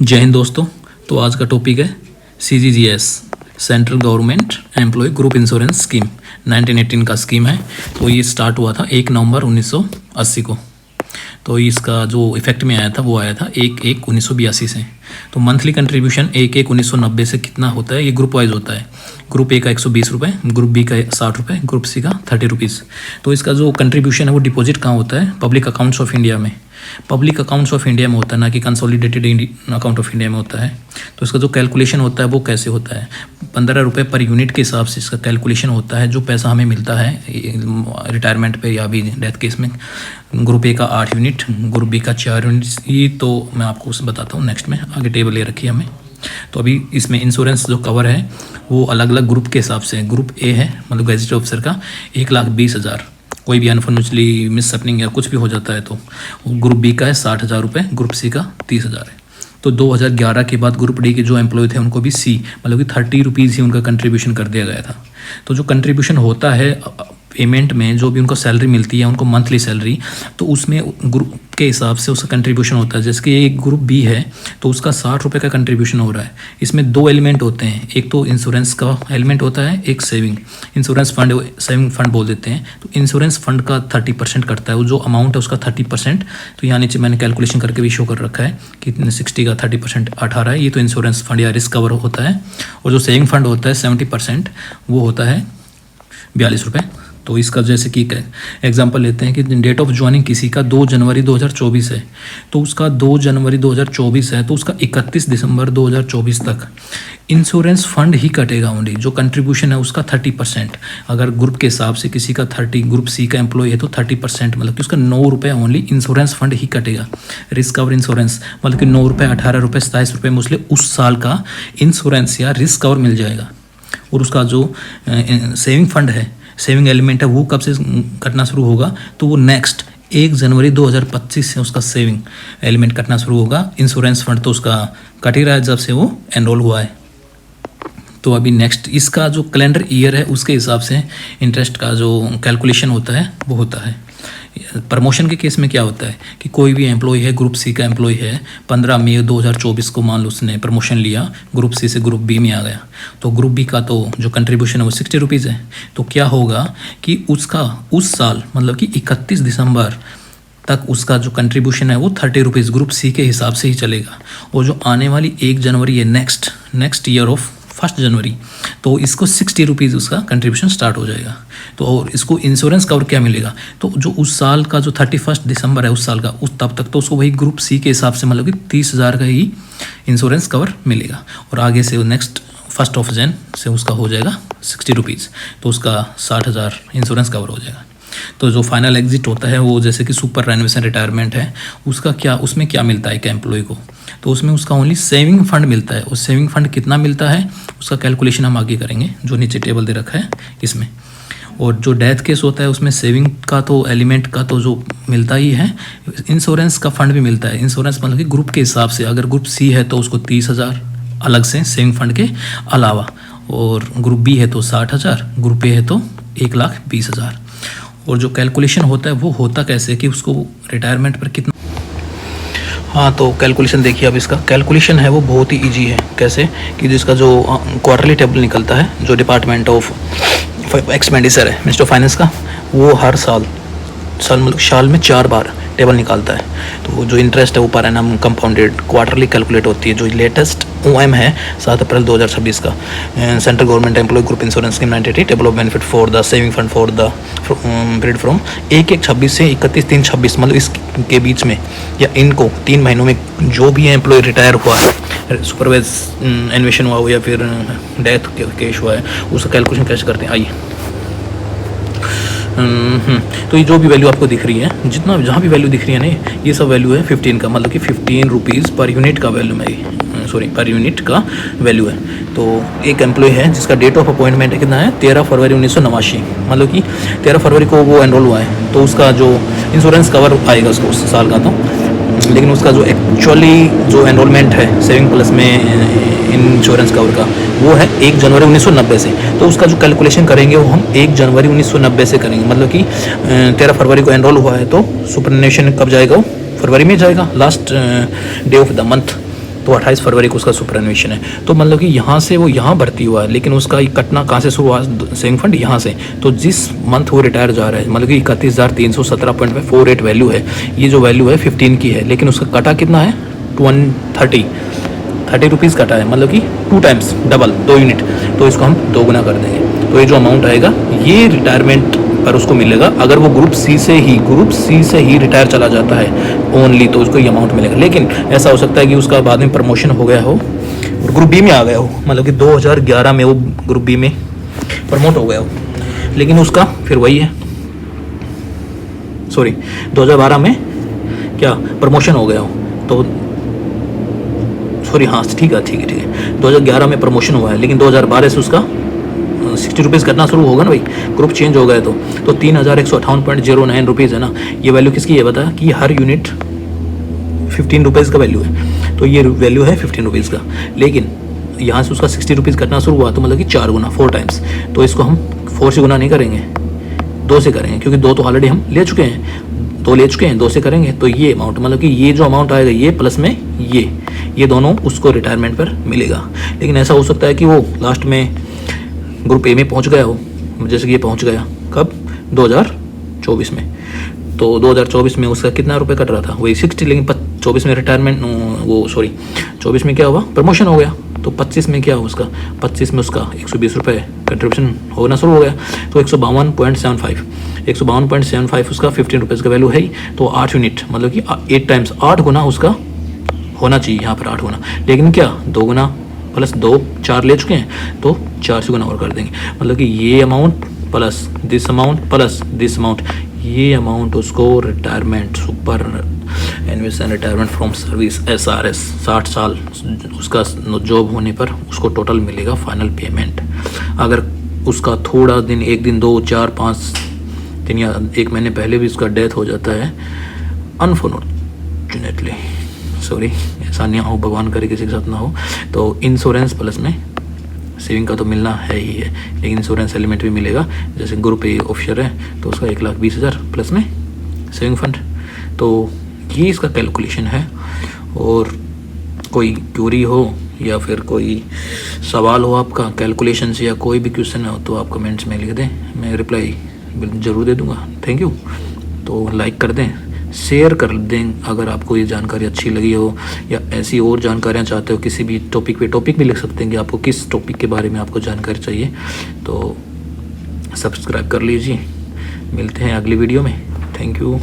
जय हिंद दोस्तों। तो आज का टॉपिक है CGGS central government employ group insurance scheme 1918 का स्कीम है। तो ये स्टार्ट हुआ था 1 नवंबर 1980 को। तो इसका जो इफेक्ट में आया था वो आया था 1/1/1982 से। तो मंथली कंट्रीब्यूशन 1/1/1990 से कितना होता है, ये ग्रुप वाइज होता है। ग्रुप ए का 120 रुपये, ग्रुप बी का 60 रुपये, ग्रुप सी का 30 रुपीज़। तो इसका जो कंट्रीब्यूशन है वो डिपॉजिट कहाँ होता है, पब्लिक अकाउंट्स ऑफ इंडिया में। पब्लिक अकाउंट्स ऑफ इंडिया में होता है, ना कि कंसोलिडेटेड अकाउंट ऑफ इंडिया में होता है। तो इसका जो कैलकुलेशन होता है वो कैसे होता है, 15 रुपये पर यूनिट के हिसाब से इसका कैलकुलेशन होता है। जो पैसा हमें मिलता है रिटायरमेंट पे या भी डेथ केस में, ग्रुप ए का 8 यूनिट, ग्रुप बी का 4 यूनिट। ये तो मैं आपको बताता हूँ नेक्स्ट में, आगे टेबल ले रखी है हमें। तो अभी इसमें इंश्योरेंस जो कवर है वो अलग अलग ग्रुप के हिसाब से। ग्रुप ए है मतलब गैजेटेड ऑफिसर का 1,20,000, कोई भी अनफॉर्चुनेटली मिस हैपनिंग या कुछ भी हो जाता है तो। ग्रुप बी का है 60,000 रुपये, ग्रुप सी का 30,000 है। तो 2011 के बाद ग्रुप डी के जो एम्प्लॉय थे उनको भी सी मतलब कि 30 रुपीज़ ही उनका कंट्रीब्यूशन कर दिया गया था। तो जो कंट्रीब्यूशन होता है पेमेंट में, जो भी उनको सैलरी मिलती है उनको मंथली सैलरी, तो उसमें ग्रुप के हिसाब से उसका कंट्रीब्यूशन होता है। जैसे कि एक ग्रुप बी है तो उसका 60 रुपये का कंट्रीब्यूशन हो रहा है। इसमें 2 एलिमेंट होते हैं, एक तो इंश्योरेंस का एलिमेंट होता है, एक saving insurance fund, saving fund बोल देते हैं। तो इंश्योरेंस फंड का 30% कटता है, वो जो अमाउंट है उसका 30%। तो यहाँ नीचे मैंने कैलकुलेशन करके भी शो कर रखा है कि 60 का 30% 18 है। ये तो इंश्योरेंस फंड या रिस्क कवर होता है। और जो सेविंग फंड होता है 70%, वो होता है 42 रुपये। तो इसका जैसे कि एग्जांपल लेते हैं कि डेट ऑफ ज्वाइनिंग किसी का 2 जनवरी 2024 है, तो उसका 2 जनवरी 2024 है तो उसका 31 दिसंबर 2024 तक इंश्योरेंस फंड ही कटेगा ओनली। जो कंट्रीब्यूशन है उसका 30%। अगर ग्रुप के हिसाब से किसी का 30, ग्रुप सी का एम्प्लॉय है तो 30% मतलब कि उसका 9 रुपये ओनली इंश्योरेंस फंड ही कटेगा। रिस्क कवर इंश्योरेंस मतलब कि 9 रुपये, 18 रुपये, 27 रुपये मुझे उस साल का इंश्योरेंस या रिस्क कवर मिल जाएगा। और उसका जो सेविंग फंड है, सेविंग एलिमेंट है, वो कब से कटना शुरू होगा, तो वो नेक्स्ट 1 जनवरी 2025 से उसका सेविंग एलिमेंट कटना शुरू होगा। इंश्योरेंस फंड तो उसका कट ही रहा है जब से वो एनरोल हुआ है। तो अभी नेक्स्ट इसका जो कैलेंडर ईयर है उसके हिसाब से इंटरेस्ट का जो कैलकुलेशन होता है वो होता है। प्रमोशन के केस में क्या होता है कि कोई भी एम्प्लॉय है, ग्रुप सी का एम्प्लॉय है, 15 मई 2024 को मान लो उसने प्रमोशन लिया, ग्रुप सी से ग्रुप बी में आ गया, तो ग्रुप बी का तो जो कंट्रीब्यूशन है वो 60 रुपीज़ है। तो क्या होगा कि उसका उस साल मतलब कि 31 दिसंबर तक उसका जो कंट्रीब्यूशन है वो 30 रुपीज़ ग्रुप सी के हिसाब से ही चलेगा। और जो आने वाली 1 जनवरी है नेक्स्ट ईयर ऑफ 1 जनवरी, तो इसको 60 रुपीज़ उसका कंट्रीब्यूशन स्टार्ट हो जाएगा। तो और इसको इंश्योरेंस कवर क्या मिलेगा, तो जो उस साल का जो 31 दिसंबर है उस साल का, उस तब तक तो उसको वही ग्रुप सी के हिसाब से मतलब कि 30,000 का ही इंश्योरेंस कवर मिलेगा। और आगे से नेक्स्ट 1 जन से उसका हो जाएगा 60 रुपीज़, तो उसका 60,000 इंश्योरेंस कवर हो जाएगा। तो जो फाइनल एग्जिट होता है वो जैसे कि सुपर रेनोवेशन रिटायरमेंट है, उसका क्या, उसमें क्या मिलता है एक एम्प्लॉय को, तो उसमें उसका ओनली सेविंग फंड मिलता है। उस सेविंग फंड कितना मिलता है उसका कैलकुलेशन हम आगे करेंगे, जो नीचे टेबल दे रखा है इसमें। और जो डेथ केस होता है उसमें सेविंग का तो एलिमेंट का तो जो मिलता ही है, इंश्योरेंस का फंड भी मिलता है। इंश्योरेंस मतलब कि ग्रुप के हिसाब से, अगर ग्रुप सी है तो उसको 30,000 अलग से सेविंग फंड के अलावा, और ग्रुप बी है तो 60,000, ग्रुप ए है तो 1,20,000। और जो कैलकुलेशन होता है वो होता कैसे कि उसको रिटायरमेंट पर कितना, हाँ तो कैलकुलेशन देखिए। अब इसका कैलकुलेशन है वो बहुत ही इजी है। कैसे कि जिसका जो क्वार्टरली टेबल निकलता है, जो डिपार्टमेंट ऑफ एक्सपेंडिचर है मिनिस्टर ऑफ फाइनेंस का, वो हर साल मतलब साल में 4 बार टेबल निकालता है। तो जो इंटरेस्ट है वो per annum compounded quarterly calculate होती है। जो लेटेस्ट OM है 7 अप्रैल 2026 का, central government employ group insurance scheme 1980 table of benefit for the saving fund for the period from 1/1/26 से 31/3/26 मतलब इसके बीच में, या इनको 3 महीनों में जो भी एम्प्लॉय रिटायर हुआ है, सुपरवाइज एनिमेशन हुआ हो या फिर डेथ केस हुआ है, उसका कैलकुलेशन कैसे करते हैं आइए। तो ये जो भी वैल्यू आपको दिख रही है, जितना जहाँ भी वैल्यू दिख रही है ना, ये सब वैल्यू है 15 का, मतलब कि 15 रुपीज़ पर यूनिट का वैल्यू पर यूनिट का वैल्यू है। तो एक एम्प्लॉय है जिसका डेट ऑफ अपॉइंटमेंट कितना है 13 फरवरी 1989, मतलब कि 13 फरवरी को वो एनरोल हुआ है, तो उसका जो इंश्योरेंस कवर आएगा उसको उस साल का। तो लेकिन उसका जो एक्चुअली जो एनरोलमेंट है सेविंग प्लस में इंश्योरेंस कवर का, वो है 1 जनवरी 1990 से। तो उसका जो कैलकुलेशन करेंगे वो हम 1 जनवरी 1990 से करेंगे, मतलब कि 13 फरवरी को एनरोल हुआ है तो सुपरनेशन कब जाएगा, वो फरवरी में जाएगा, last day of the month. तो 28 फरवरी को उसका सुपरएनुएशन है। तो मतलब कि यहाँ से वो यहाँ भर्ती हुआ है, लेकिन उसका कटना कहाँ से शुरू हुआ सेविंग फंड यहाँ से। तो जिस मंथ वो रिटायर जा रहा है, मतलब कि 31,317.48 वैल्यू है, ये जो वैल्यू है 15 की है, लेकिन उसका कटा कितना है 30 रुपीज़ कटा है, मतलब कि 2 टाइम्स डबल 2 यूनिट। तो इसको हम 2 गुना कर देंगे, तो ये जो अमाउंट आएगा ये रिटायरमेंट पर उसको मिलेगा। अगर वो ग्रुप सी से ही रिटायर चला जाता है ओनली, तो उसको ये अमाउंट मिलेगा। लेकिन ऐसा हो सकता है कि उसका बाद में प्रमोशन हो गया हो और ग्रुप बी में आ गया हो, मतलब कि 2011 में वो ग्रुप बी में प्रमोट हो गया हो, लेकिन उसका फिर वही है, सॉरी 2012 में क्या प्रमोशन हो गया हो, तो सॉरी हाँ ठीक है 2011 में प्रमोशन हुआ है, लेकिन 2012 से उसका 60 रुपीज़ कटना शुरू होगा ना भाई, ग्रुप चेंज हो गया तो 3158.09 रुपीज़ है ना। ये वैल्यू किसकी है बता, कि हर यूनिट 15 रुपीज़ का वैल्यू है, तो ये वैल्यू है 15 रुपीज़ का। लेकिन यहाँ से उसका 60 रुपीज़ कटना शुरू हुआ, तो मतलब कि 4 गुना 4 टाइम्स। तो इसको हम 4 से गुना नहीं करेंगे, 2 से करेंगे, क्योंकि 2 तो ऑलरेडी हम ले चुके हैं, 2 से करेंगे। तो ये अमाउंट मतलब कि ये जो अमाउंट आएगा ये प्लस में ये दोनों उसको रिटायरमेंट पर मिलेगा। लेकिन ऐसा हो सकता है कि वो लास्ट में ग्रुप ए में पहुंच गया हो, जैसे कि ये पहुंच गया कब 2024 में, तो 2024 में उसका कितना रुपए कट रहा था, वही 60, लेकिन 24 में रिटायरमेंट, वो सॉरी 24 में क्या हुआ, प्रमोशन हो गया, तो 25 में क्या हुआ उसका, 25 में उसका 120 रुपये कंट्रीब्यूशन होना शुरू हो गया, तो 152.75 उसका 15 रुपीज़ का वैल्यू है ही। तो 8 यूनिट मतलब कि 8 टाइम्स 8 गुना उसका होना चाहिए, यहाँ पर 8 गुना, लेकिन क्या 2 गुना प्लस 2 4 ले चुके हैं, तो 4 से गुना और कर देंगे, मतलब कि ये अमाउंट प्लस दिस अमाउंट, ये अमाउंट उसको retirement superannuation retirement from service SRS 60 साल उसका जॉब होने पर उसको टोटल मिलेगा फाइनल पेमेंट। अगर उसका थोड़ा दिन 1 दिन 2 4 5 दिन या 1 महीने पहले भी उसका डेथ हो जाता है अनफॉर्चुनेटली, सॉरी ऐसा नहीं हो, भगवान करे किसी के साथ ना हो, तो इंश्योरेंस प्लस में सेविंग का तो मिलना है ही है, लेकिन इंश्योरेंस एलिमेंट भी मिलेगा। जैसे ग्रुप ए ऑफिसर है तो उसका 1,20,000 प्लस में सेविंग फंड। तो ये इसका कैलकुलेशन है, और कोई क्यूरी हो या फिर कोई सवाल हो आपका कैलकुलेशन से, या कोई भी क्वेश्चन हो, तो आप कमेंट्स में लिख दें, मैं रिप्लाई ज़रूर दे दूँगा। Thank you. तो लाइक कर दें, शेयर कर दें अगर आपको ये जानकारी अच्छी लगी हो, या ऐसी और जानकारियाँ चाहते हो किसी भी टॉपिक पे, टॉपिक भी लिख सकते हैं कि आपको किस टॉपिक के बारे में आपको जानकारी चाहिए, तो सब्सक्राइब कर लीजिए। मिलते हैं अगली वीडियो में। Thank you.